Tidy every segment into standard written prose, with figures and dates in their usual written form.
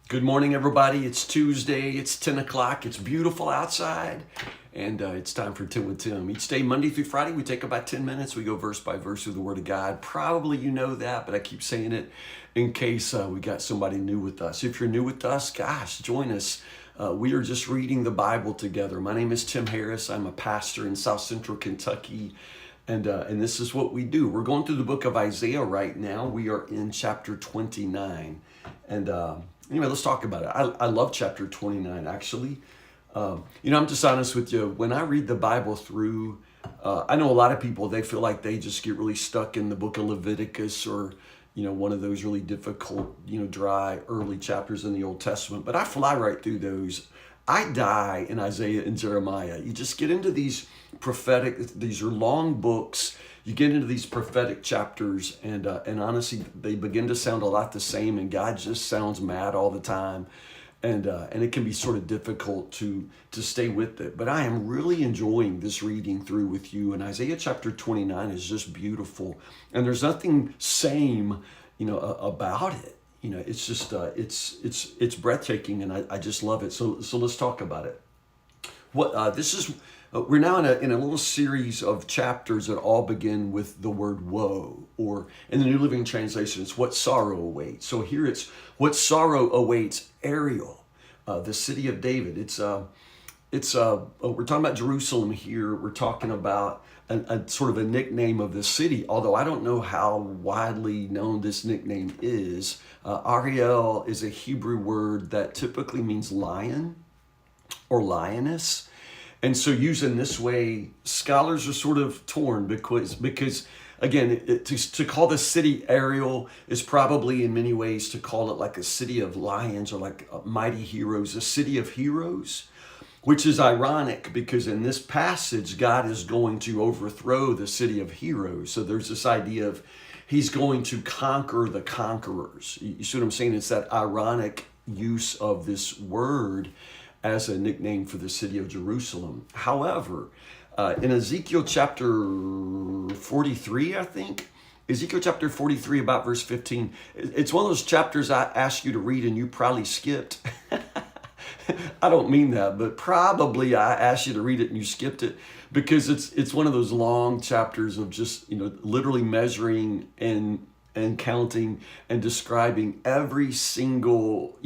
Good morning, everybody. It's Tuesday. It's 10 o'clock. It's beautiful outside. And it's time for 10 with Tim. Each day, Monday through Friday, we take about 10 minutes. We go verse by verse through the Word of God. Probably you know that, but I keep saying it in case we got somebody new with us. If you're new with us, gosh, join us. We are just reading the Bible together. My name is Tim Harris. I'm a pastor in South Central Kentucky. And this is what we do. We're going through the book of Isaiah right now. We are in chapter 29. And anyway, let's talk about it. I love chapter 29, actually. I'm just honest with you. When I read the Bible through, I know a lot of people, they feel like they just get really stuck in the book of Leviticus or, one of those really difficult, dry early chapters in the Old Testament. But I fly right through those. I die in Isaiah and Jeremiah. You just get into these prophetic, these are long books. You get into these prophetic chapters, and honestly, they begin to sound a lot the same, and God just sounds mad all the time, and it can be sort of difficult to stay with it. But I am really enjoying this reading through with you, and Isaiah chapter 29 is just beautiful, and there's nothing same, about it. It's just it's breathtaking, and I just love it. So let's talk about it. We're now in a little series of chapters that all begin with the word woe, or in the New Living Translation, it's what sorrow awaits. So here it's what sorrow awaits Ariel, the city of David. We're talking about Jerusalem here. We're talking about a sort of a nickname of the city, although I don't know how widely known this nickname is. Ariel is a Hebrew word that typically means lion or lioness. And so used in this way, scholars are sort of torn because again, to call the city Ariel is probably in many ways to call it like a city of lions or like mighty heroes, a city of heroes, which is ironic because in this passage, God is going to overthrow the city of heroes. So there's this idea of he's going to conquer the conquerors. You see what I'm saying? It's that ironic use of this word as a nickname for the city of Jerusalem. However, in Ezekiel chapter 43, I think, Ezekiel chapter 43, about verse 15, it's one of those chapters I asked you to read and you probably skipped. I don't mean that, but probably I asked you to read it and you skipped it because it's one of those long chapters of just, literally measuring and counting and describing every single,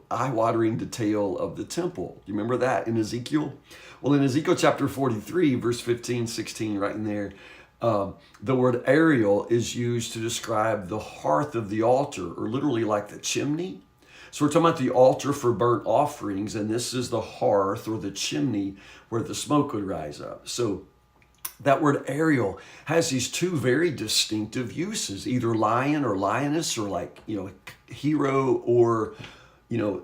eye-watering detail of the temple. You remember that in Ezekiel? Well, in Ezekiel chapter 43, verse 15, 16, right in there, the word Ariel is used to describe the hearth of the altar, or literally like the chimney. So we're talking about the altar for burnt offerings, and this is the hearth or the chimney where the smoke would rise up. So that word Ariel has these two very distinctive uses, either lion or lioness, or like, hero, or,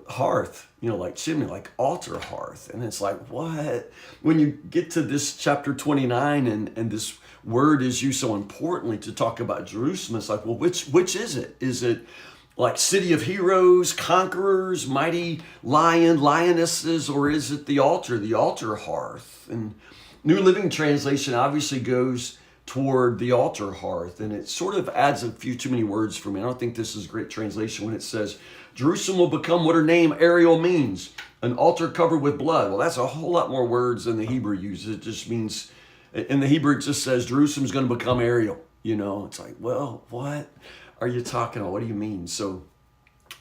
hearth, like chimney, like altar hearth. And it's like, what? When you get to this chapter 29 and this word is used so importantly to talk about Jerusalem, it's like, well, which is it? Is it like city of heroes, conquerors, mighty lion, lionesses, or is it the altar hearth? And New Living Translation obviously goes toward the altar hearth, and it sort of adds a few too many words for me. I don't think this is a great translation when it says, Jerusalem will become what her name Ariel means, an altar covered with blood. Well, that's a whole lot more words than the Hebrew uses. It just means, in the Hebrew, it just says Jerusalem's going to become Ariel. It's like, well, what are you talking about? What do you mean? So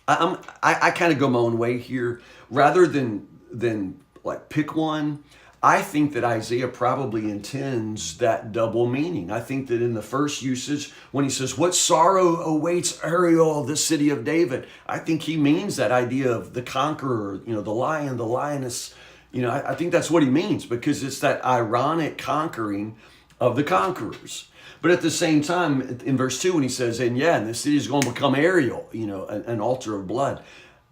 I kind of go my own way here. Rather than like pick one, I think that Isaiah probably intends that double meaning. I think that in the first usage, when he says, what sorrow awaits Ariel, the city of David, I think he means that idea of the conqueror, the lion, the lioness. I think that's what he means because it's that ironic conquering of the conquerors. But at the same time, in verse 2, when he says, and the city is going to become Ariel, an altar of blood,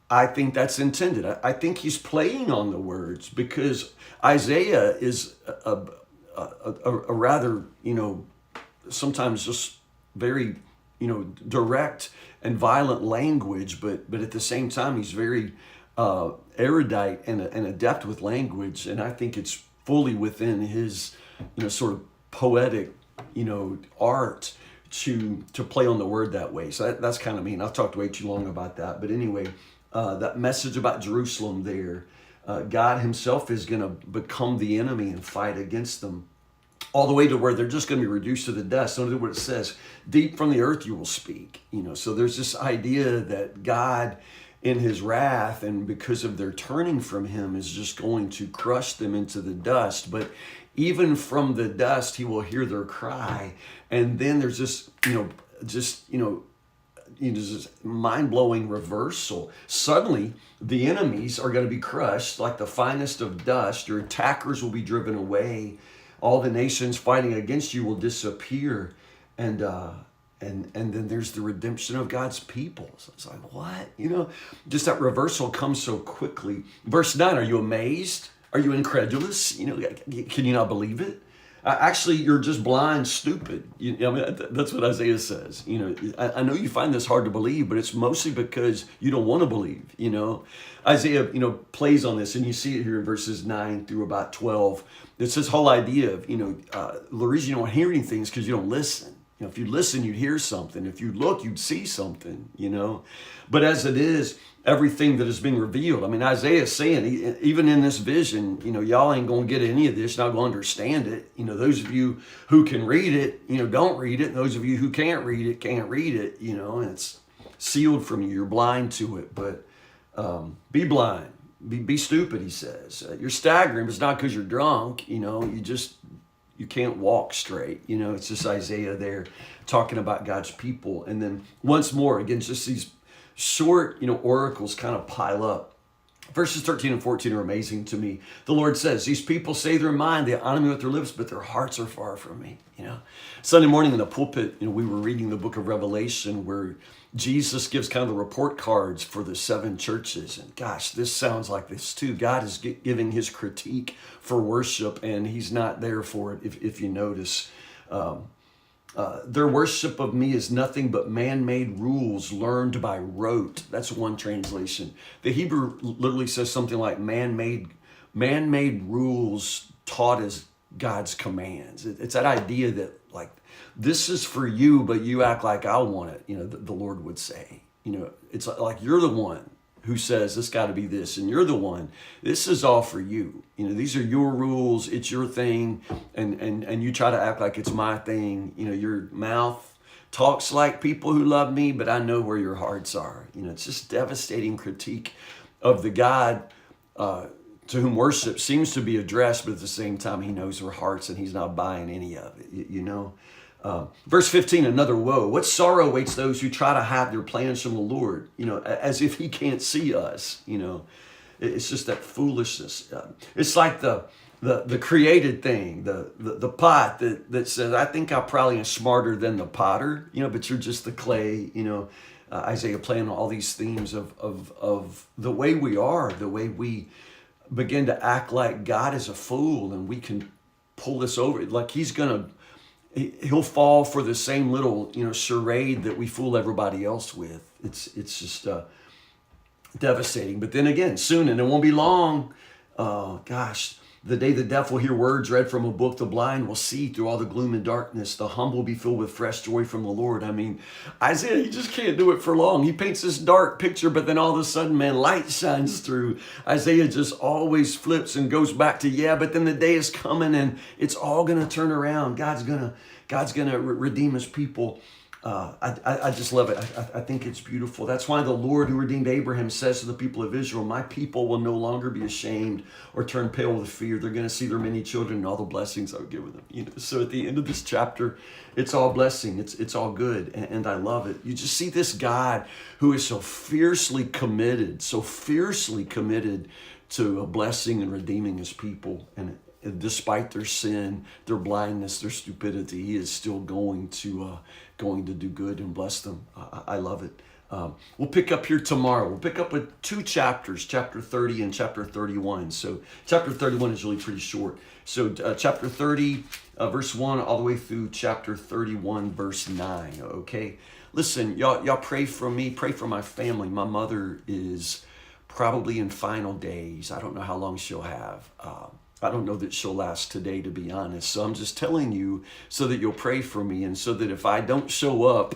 I think that's intended. I think he's playing on the words because Isaiah is a rather, sometimes just very, direct and violent language, but at the same time, he's very erudite and adept with language. And I think it's fully within his, sort of poetic, art to play on the word that way. So that's kind of mean. I've talked way too long about that. But anyway, that message about Jerusalem there. God himself is going to become the enemy and fight against them, all the way to where they're just going to be reduced to the dust. Notice what it says, deep from the earth you will speak. So there's this idea that God in his wrath and because of their turning from him is just going to crush them into the dust. But even from the dust, he will hear their cry. And then there's this, this mind-blowing reversal. Suddenly, the enemies are going to be crushed like the finest of dust. Your attackers will be driven away. All the nations fighting against you will disappear. And then there's the redemption of God's people. So it's like, what? Just that reversal comes so quickly. Verse 9, are you amazed? Are you incredulous? Can you not believe it? Actually, you're just blind, stupid. That's what Isaiah says. I know you find this hard to believe, but it's mostly because you don't want to believe. Isaiah, plays on this, and you see it here in verses 9 through about 12. It's this whole idea of, the reason you don't hear anything is because you don't listen. If you listen, you'd hear something. If you look, you'd see something, But as it is, everything that is being revealed. Isaiah is saying, even in this vision, y'all ain't going to get any of this. You're not going to understand it. Those of you who can read it, don't read it. And those of you who can't read it, can't read it, and it's sealed from you. You're blind to it. But be blind. Be stupid, he says. You're staggering, but it's not because you're drunk. You can't walk straight. It's just Isaiah there talking about God's people. And then once more, again, just these short, oracles kind of pile up. Verses 13 and 14 are amazing to me. The Lord says, these people say their mind, they honor me with their lips, but their hearts are far from me. Sunday morning in the pulpit, we were reading the book of Revelation where Jesus gives kind of the report cards for the 7 churches. And gosh, this sounds like this too. God is giving his critique for worship, and he's not there for it, if you notice. Their worship of me is nothing but man-made rules learned by rote. That's one translation. The Hebrew literally says something like man-made rules taught as God's commands. It's that idea that like, this is for you, but you act like I want it, the Lord would say. It's like you're the one who says this got to be this, and you're the one, this is all for you. These are your rules, it's your thing, and you try to act like it's my thing. Your mouth talks like people who love me, but I know where your hearts are. It's just devastating critique of the God to whom worship seems to be addressed, but at the same time, he knows our hearts and he's not buying any of it, Verse 15, another woe. What sorrow awaits those who try to hide their plans from the Lord, as if he can't see us, It's just that foolishness. It's like the created thing, the pot that says, I think I probably am smarter than the potter, but you're just the clay, Isaiah playing all these themes of the way we are, the way we begin to act like God is a fool and we can pull this over. Like he'll fall for the same little, charade that we fool everybody else with. It's just devastating. But then again, soon, and it won't be long, the day the deaf will hear words read from a book, the blind will see through all the gloom and darkness, the humble will be filled with fresh joy from the Lord. Isaiah, he just can't do it for long. He paints this dark picture, but then all of a sudden, man, light shines through. Isaiah just always flips and goes back to, but then the day is coming and it's all going to turn around. God's going to redeem his people. I just love it. I think it's beautiful. That's why the Lord who redeemed Abraham says to the people of Israel, my people will no longer be ashamed or turn pale with fear. They're going to see their many children and all the blessings I've given them. So at the end of this chapter, it's all blessing. It's all good. And I love it. You just see this God who is so fiercely committed to blessing and redeeming his people. And despite their sin, their blindness, their stupidity, he is still going to do good and bless them. I love it. We'll pick up here tomorrow. We'll pick up with 2 chapters, chapter 30 and chapter 31. So chapter 31 is really pretty short. So chapter 30, verse 1, all the way through chapter 31, verse 9. Okay? Listen, y'all pray for me. Pray for my family. My mother is probably in final days. I don't know how long she'll have. I don't know that she'll last today, to be honest. So I'm just telling you so that you'll pray for me and so that if I don't show up,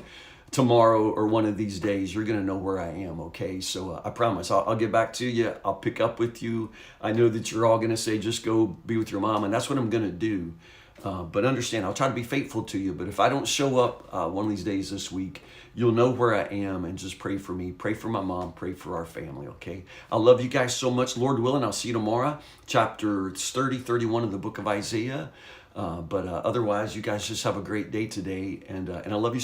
tomorrow or one of these days, you're going to know where I am, okay? So I promise I'll get back to you. I'll pick up with you. I know that you're all going to say, just go be with your mom, and that's what I'm going to do. But understand, I'll try to be faithful to you. But if I don't show up one of these days this week, you'll know where I am, and just pray for me. Pray for my mom. Pray for our family, okay? I love you guys so much. Lord willing, I'll see you tomorrow. Chapter 30, 31 of the book of Isaiah. But otherwise, you guys just have a great day today. And I love you so much.